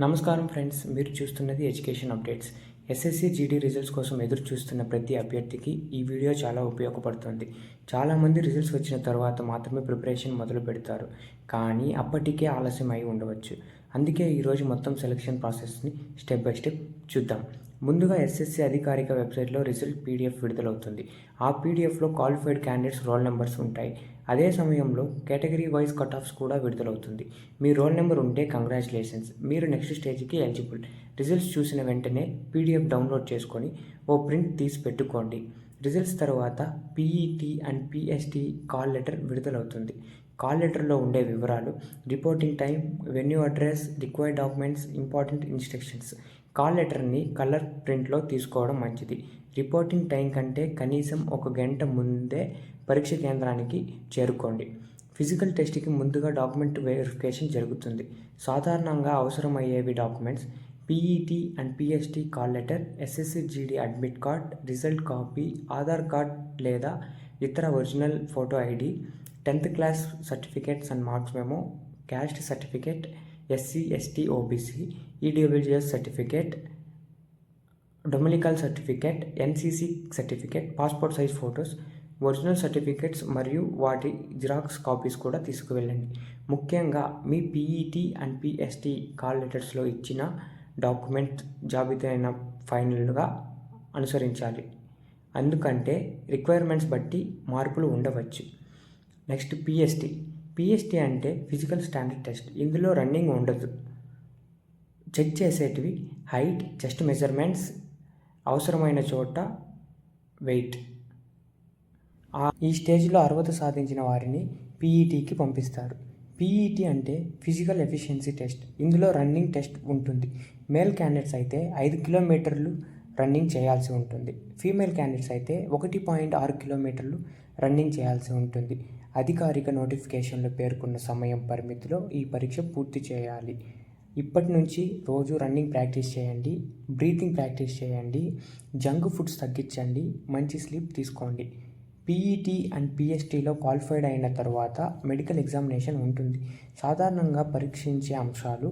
నమస్కారం ఫ్రెండ్స్, మీరు చూస్తున్నది education updates. SSC GD results కోసం ఎదురు చూస్తున్న ప్రతి అభ్యర్థికి ఈ వీడియో చాలా ఉపయోగపడుతుంది. చాలామంది రిజల్ట్స్ వచ్చిన తర్వాత మాత్రమే ప్రిపరేషన్ మొదలు పెడతారు, కానీ అప్పటికే ఆలస్యం అయి ఉండవచ్చు. అందుకే ఈరోజు మొత్తం సెలక్షన్ ప్రాసెస్ని స్టెప్ బై స్టెప్ చూద్దాం. ముందుగా ఎస్ఎస్సి అధికారిక వెబ్సైట్లో రిజల్ట్ పీడిఎఫ్ విడుదలవుతుంది. ఆ పీడిఎఫ్లో క్వాలిఫైడ్ క్యాండిడేట్స్ రోల్ నెంబర్స్ ఉంటాయి. అదే సమయంలో కేటగిరీ వైజ్ కట్ ఆఫ్స్ కూడా విడుదలవుతుంది. మీ రోల్ నెంబర్ ఉంటే కంగ్రాచులేషన్స్, మీరు నెక్స్ట్ స్టేజ్కి ఎలిజిబుల్. రిజల్ట్స్ చూసిన వెంటనే పీడిఎఫ్ డౌన్లోడ్ చేసుకొని ఓ ప్రింట్ తీసి పెట్టుకోండి. రిజల్ట్స్ తర్వాత PET and PST call letter విడుదలవుతుంది. కాల్ లెటర్లో ఉండే వివరాలు, reporting time, venue address, required documents, important instructions. Call లెటర్ని కలర్ ప్రింట్లో తీసుకోవడం మంచిది. రిపోర్టింగ్ టైం కంటే కనీసం 1 గంట ముందే పరీక్ష కేంద్రానికి చేరుకోండి. ఫిజికల్ టెస్ట్కి ముందుగా డాక్యుమెంట్ వెరిఫికేషన్ జరుగుతుంది. సాధారణంగా అవసరమయ్యేవి documents: PET and PST call letter, SSC GD admit card, result copy, Aadhaar card లేదా ఇతర original photo ID, 10th class certificates and marks memo, caste certificate, SC ST OBC, EWS certificate, dominical certificate, NCC certificate, passport size photos, original certificates మరియు వాటి xerox copies కూడా తీసుకువెళ్ళండి. ముఖ్యంగా మీ PET and PST call లెటర్స్లో ఇచ్చిన document జాబితా ఫైనల్గా అనుసరించాలి, ఎందుకంటే రిక్వైర్మెంట్స్ బట్టి మార్పులు ఉండవచ్చు. నెక్స్ట్ పీఎస్టీ అంటే ఫిజికల్ స్టాండర్డ్ టెస్ట్. ఇందులో రన్నింగ్ ఉండదు. చెక్ చేసేటివి హైట్, చెస్ట్ మెజర్మెంట్స్, అవసరమైన చోట వెయిట్. ఈ స్టేజ్లో అర్హత సాధించిన వారిని పీఈటీకి పంపిస్తారు. పీఈటీ అంటే ఫిజికల్ ఎఫిషియన్సీ టెస్ట్. ఇందులో రన్నింగ్ టెస్ట్ ఉంటుంది. మేల్ క్యాండిడేట్స్ అయితే 5 కిలోమీటర్లు రన్నింగ్ చేయాల్సి ఉంటుంది. ఫీమేల్ క్యాండిడేట్స్ అయితే 1.6 కిలోమీటర్లు రన్నింగ్ చేయాల్సి ఉంటుంది. అధికారిక నోటిఫికేషన్లో పేర్కొన్న సమయం పరిమితిలో ఈ పరీక్ష పూర్తి చేయాలి. ఇప్పటి నుంచి రోజు రన్నింగ్ ప్రాక్టీస్ చేయండి, బ్రీతింగ్ ప్రాక్టీస్ చేయండి, జంక్ ఫుడ్స్ తగ్గించండి, మంచి స్లీప్ తీసుకోండి. పీఈటీ అండ్ పీఎస్టీలో క్వాలిఫైడ్ అయిన తర్వాత మెడికల్ ఎగ్జామినేషన్ ఉంటుంది. సాధారణంగా పరీక్షించే అంశాలు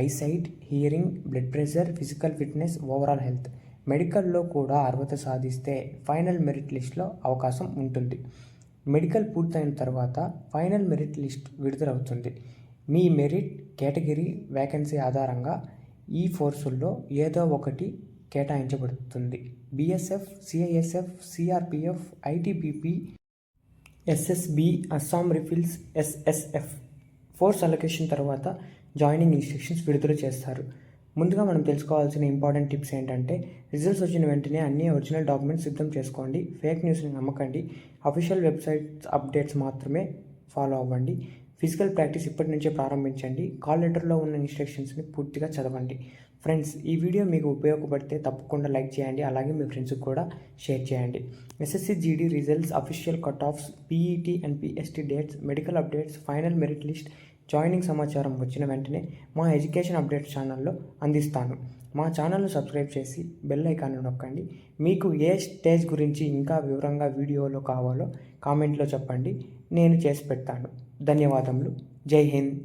eyesight, hearing, blood pressure, physical fitness, overall health. మెడికల్లో కూడా అర్హత సాధిస్తే ఫైనల్ మెరిట్ లిస్ట్లో అవకాశం ఉంటుంది. మెడికల్ పూర్తయిన తర్వాత ఫైనల్ మెరిట్ లిస్ట్ విడుదలవుతుంది. మీ మెరిట్, కేటగిరీ, వేకెన్సీ ఆధారంగా ఈ ఫోర్సుల్లో ఏదో ఒకటి కేటాయించబడుతుంది. BSF, CISF, CRPF, ITBP, SSB, Assam rifles, SSF. Force allocation తర్వాత జాయినింగ్ ఇన్స్ట్రక్షన్స్ విడుదల చేస్తారు. ముందుగా మనం తెలుసుకోవాల్సిన ఇంపార్టెంట్ టిప్స్ ఏంటంటే, రిజల్ట్స్ వచ్చిన వెంటనే అన్ని ఒరిజినల్ డాక్యుమెంట్స్ సిద్ధం చేసుకోండి. ఫేక్ న్యూస్ని నమ్మకండి. అఫీషియల్ వెబ్సైట్స్ అప్డేట్స్ మాత్రమే ఫాలో అవ్వండి. ఫిజికల్ ప్రాక్టీస్ ఇప్పటి నుంచే ప్రారంభించండి. కాల్ లెటర్లో ఉన్న ఇన్స్ట్రక్షన్స్ని పూర్తిగా చదవండి. ఫ్రెండ్స్, ఈ వీడియో మీకు ఉపయోగపడితే తప్పకుండా లైక్ చేయండి, అలాగే మీ ఫ్రెండ్స్కి కూడా షేర్ చేయండి. SSC GD results, official cut offs, PET and PST dates, medical updates, final merit list, joining సమాచారం వచ్చిన వెంటనే మా ఎడ్యుకేషన్ అప్డేట్స్ ఛానల్లో అందిస్తాను. మా ఛానల్ను సబ్స్క్రైబ్ చేసి బెల్ ఐకాన్ని నొక్కండి. మీకు ఏ స్టేజ్ గురించి ఇంకా వివరంగా వీడియోలో కావాలో కామెంట్లో చెప్పండి, నేను చేసి పెడతాను. ధన్యవాదములు. జై హింద్.